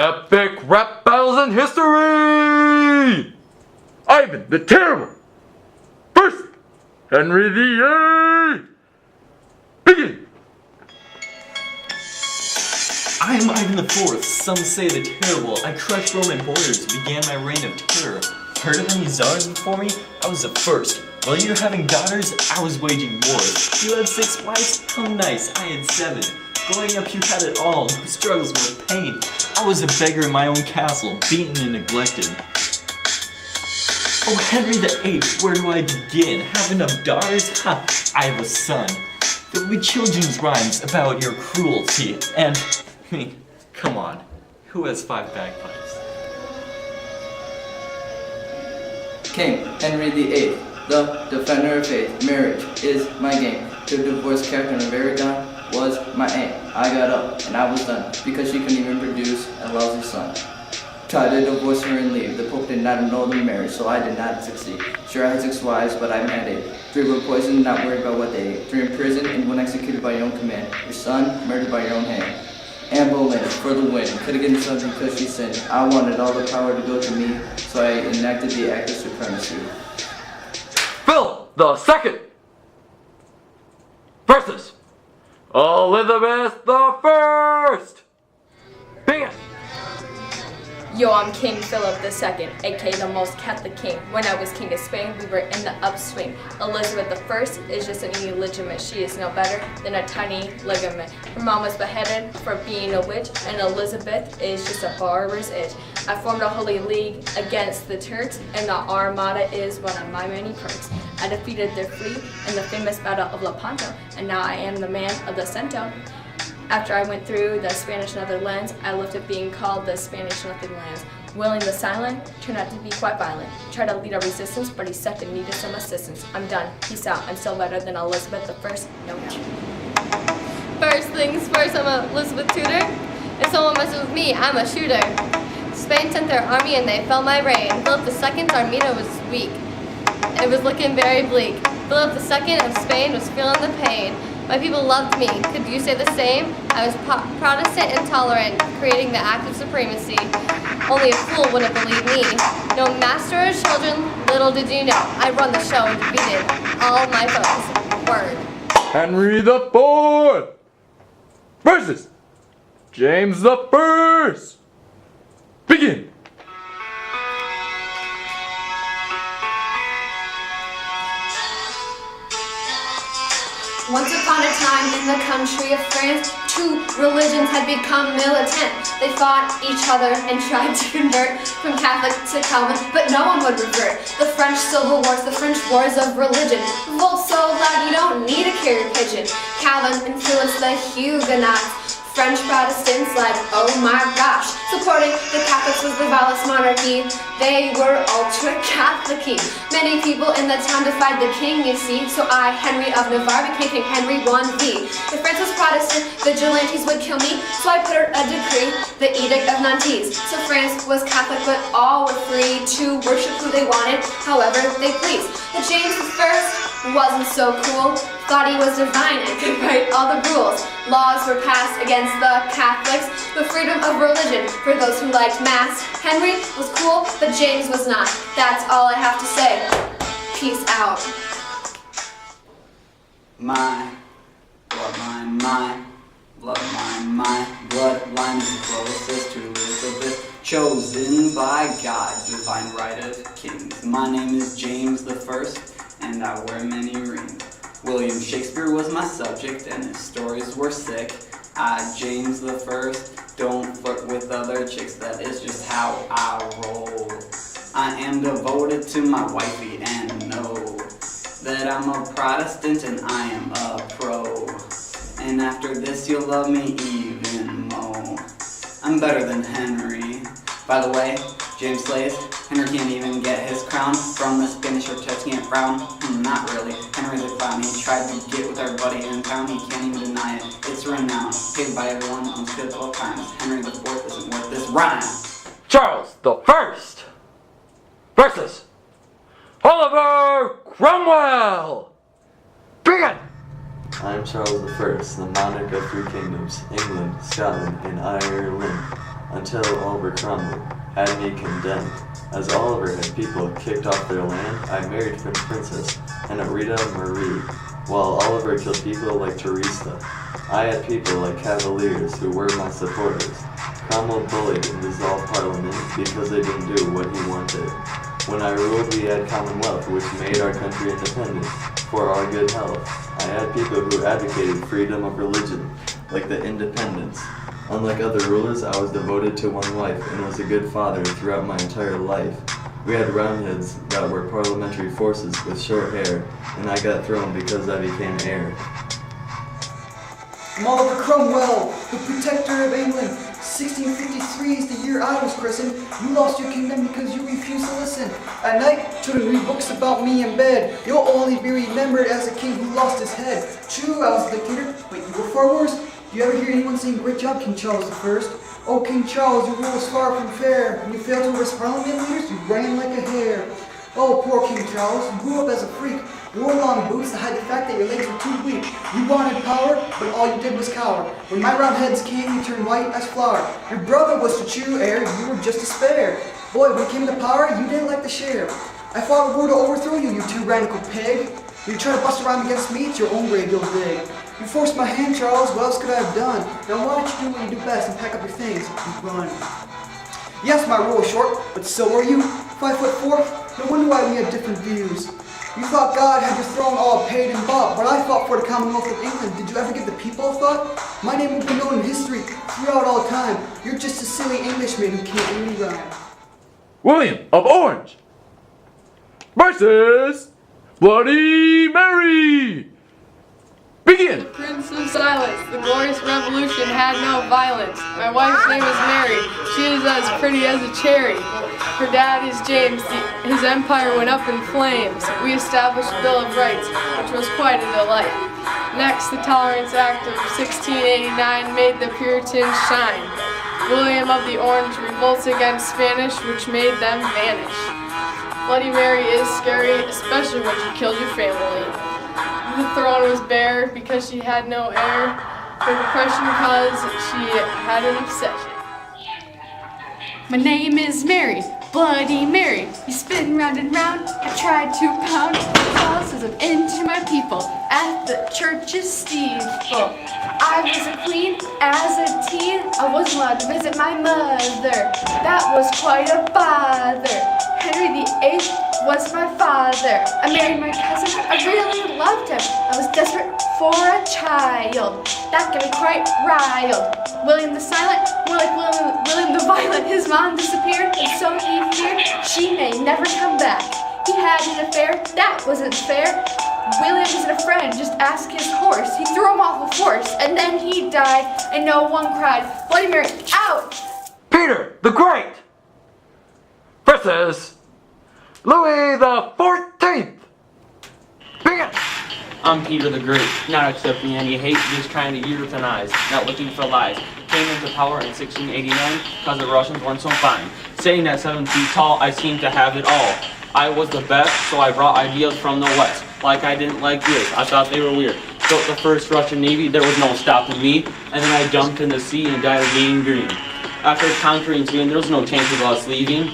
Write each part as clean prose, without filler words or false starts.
Epic rap battles in history! Ivan the Terrible! First, Henry VIII! Begin! I am Ivan the Fourth, some say the Terrible. I crushed Roman borders, began my reign of terror. Heard of any czars before me? I was the first. While you were having daughters, I was waging wars. You had 6 wives? How nice, I had 7. Growing up, you had it all, no struggles, no pain. I was a beggar in my own castle, beaten and neglected. Oh, Henry VIII, where do I begin? Have enough daughters? Ha, I have a son. There'll be children's rhymes about your cruelty, and, I mean, come on, who has 5 bagpipes? King Henry VIII, the defender of faith. Marriage is my game. To divorce Catherine of Aragon was my aim. I got up and I was done because she couldn't even produce a lousy son. Tried to divorce her and leave. The Pope did not annul the marriage, so I did not succeed. Sure, I had 6 wives, but I haven't had 8. 3 were poisoned, not worried about what they ate. 3 in prison and 1 executed by your own command. Your son murdered by your own hand. Anne Boleyn for the win. Could have given something because she sinned. I wanted all the power to go to me, so I enacted the act of supremacy. Philip the Second versus Elizabeth the First. Begin. Yo, I'm King Philip II, aka the most Catholic king. When I was king of Spain, we were in the upswing. Elizabeth I is just an illegitimate. She is no better than a tiny ligament. Her mom was beheaded for being a witch, and Elizabeth is just a barbarous itch. I formed a holy league against the Turks, and the Armada is one of my many perks. I defeated their fleet in the famous Battle of Lepanto, and now I am the man of the Cento. After I went through the Spanish Netherlands, I lived at being called the Spanish Nothing Lands. Willing the Silent turned out to be quite violent. Tried to lead a resistance, but he sucked and needed some assistance. I'm done. Peace out. I'm still better than Elizabeth I. No doubt. First things first, I'm Elizabeth Tudor. If someone messes with me, I'm a shooter. Spain sent their army and they felt my reign. Philip II's Armada was weak. It was looking very bleak. Philip II of Spain was feeling the pain. My people loved me. Could you say the same? I was Protestant and tolerant, creating the act of supremacy. Only a fool wouldn't believe me. No master of children, little did you know. I run the show and defeated all my foes. Word. Henry the Fourth versus James the First. Begin. Once upon a time in the country of France, 2 religions had become militant. They fought each other and tried to convert from Catholic to Calvin, but no one would revert. The French Civil Wars, the French Wars of religion. Revolt so loud you don't need a carrier pigeon. Calvin influenced the Huguenots. French Protestants like, oh my gosh. Supporting the Catholics was the vilest monarchy. They were ultra-Catholic-y. Many people in the town defied the king, you see. So I, Henry of Navarre, became King Henry I-V. If France was Protestant, vigilantes would kill me. So I put out a decree, the Edict of Nantes. So France was Catholic, but all were free to worship who they wanted, however they pleased. But James I wasn't so cool. Thought he was divine and could write all the rules. Laws were passed against the Catholics, the freedom of religion for those who liked mass. Henry was cool, but James was not. That's all I have to say. Peace out. My bloodline, my bloodline, my bloodline is the closest to Elizabeth, chosen by God, divine right of kings. My name is James the First, and I wear many rings. William Shakespeare was my subject, and his stories were sick. I, James the First, don't flirt with other chicks, that is just how I roll. I am devoted to my wifey and know that I'm a Protestant and I am a pro. And after this you'll love me even more. I'm better than Henry. By the way, James slays. Henry can't even get his crown from the Spanish or Tuscan frown. Not really. Henry's a clown. He tried to get with everybody in town. He can't even deny it. It's renowned. Hated by everyone on good all times. Henry the Fourth isn't worth this rhyme. Charles the First versus Oliver Cromwell. Begin. I am Charles I, the monarch of 3 kingdoms, England, Scotland, and Ireland. until Oliver Cromwell had me condemned. As Oliver had people kicked off their land, I married Princess Henrietta Marie, while Oliver killed people like Teresa. I had people like Cavaliers who were my supporters. Cromwell bullied and dissolved Parliament because they didn't do what he wanted. When I ruled, we had Commonwealth, which made our country independent for our good health. I had people who advocated freedom of religion, like the Independents. Unlike other rulers, I was devoted to one wife and was a good father throughout my entire life. We had Roundheads that were parliamentary forces with short hair, and I got thrown because I became heir. I'm Oliver Cromwell, the protector of England. 1653 is the year I was christened. You lost your kingdom because you refused to listen. At night, children read books about me in bed. You'll only be remembered as a king who lost his head. True, I was a dictator, but you were far worse. Do you ever hear anyone saying, "Great job, King Charles I"? Oh, King Charles, your rule was far from fair. When you failed to arrest parliament leaders, you ran like a hare. Oh, poor King Charles, you grew up as a freak. You wore long boots to hide the fact that your legs were too weak. You wanted power, but all you did was cower. When my Roundheads came, you turned white as flour. Your brother was the true heir, you were just a spare. Boy, when it came to power, you didn't like to share. I fought a war to overthrow you, you tyrannical pig. You try to bust around against me, it's your own grave you'll dig. You forced my hand, Charles, what else could I have done? Now why don't you do what you do best and pack up your things and run? Yes, my rule was short, but so are you. 5'4", no wonder why we had different views. You thought God had your throne all paid and bought, but I fought for the Commonwealth of England. Did you ever give the people a thought? My name will be known in history throughout all time. You're just a silly Englishman who can't really rhyme. William of Orange versus Bloody Mary. Begin! The Prince of Silence, the glorious revolution had no violence. My wife's name is Mary. She is as pretty as a cherry. Her dad is James. His empire went up in flames. We established the Bill of Rights, which was quite a delight. Next, the Tolerance Act of 1689 made the Puritans shine. William of the Orange revolts against Spanish, which made them vanish. Bloody Mary is scary, especially when she killed your family. The throne was bare because she had no heir. Her depression caused she had an obsession. My name is Mary, Bloody Mary. You spin round and round. I tried to pound Catholicism into my people at the church's steeple. I was a queen as a teen. I wasn't allowed to visit my mother. That was quite a bother. Henry VIII was my father. I married my cousin. I really loved him. I was desperate for a child. That got me quite riled. William the Silent, more like William the Violent. His mom disappeared, and so he feared she may never come back. He had an affair. That wasn't fair. William isn't a friend, just ask his horse. He threw him off a horse, and then he died, and no one cried. Bloody Mary, out! Peter the Great versus Louis the 14th. Begin! I'm Peter the Great, not accepting any hate, just trying to euthanize, not looking for lies. Came into power in 1689 because the Russians weren't so fine. Saying that 7 feet tall, I seem to have it all. I was the best, so I brought ideas from the West. Like I didn't like this, I thought they were weird. Built the first Russian Navy, there was no stopping me. And then I jumped in the sea and died of gangrene. After conquering Sweden, there was no chance of us leaving.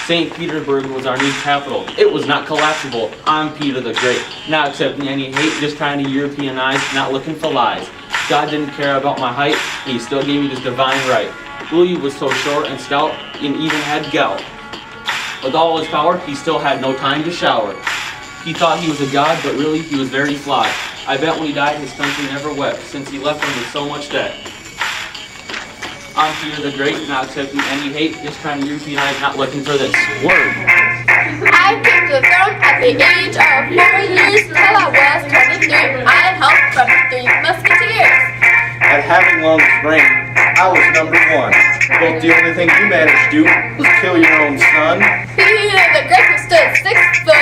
St. Petersburg was our new capital. It was not collapsible. I'm Peter the Great, not accepting any hate, just trying to Europeanize, not looking for lies. God didn't care about my height, and he still gave me this divine right. Louis was so short and stout, and even had gout. With all his power, he still had no time to shower. He thought he was a god, but really he was very flawed. I bet when he died, his country never wept, since he left them with so much debt. I'm Peter the Great, not accepting any hate, just trying to Europeanize, not looking for this word. I came to the throne at the age of 4 years till I was 23. I had help from the 3 Musketeers. At having longest reign, I was number 1. But the only thing you managed to do was kill your own son. Peter the Great, who stood 6'8",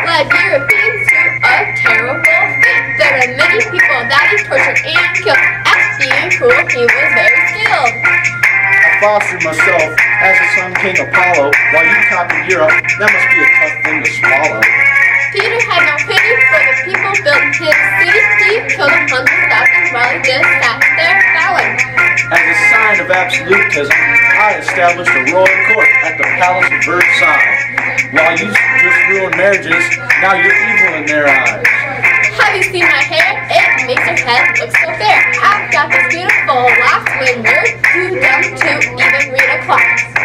led Europeans to a terrible fate. There were many people that he tortured and killed. At being cruel, he was very skilled. I fostered myself as a son King Apollo, while you conquered Europe. That must be a tough thing to swallow. Peter had no pity for the people built his city. He killed 100,000 Cromwell just sat there bowing. As a sign of absolutism, I established a royal court at the Palace of Versailles. While you just ruined marriages, now you're evil in their eyes. Have you seen my hair? It makes your head look so fair. I've got this beautiful locks when you're too dumb to even read a class.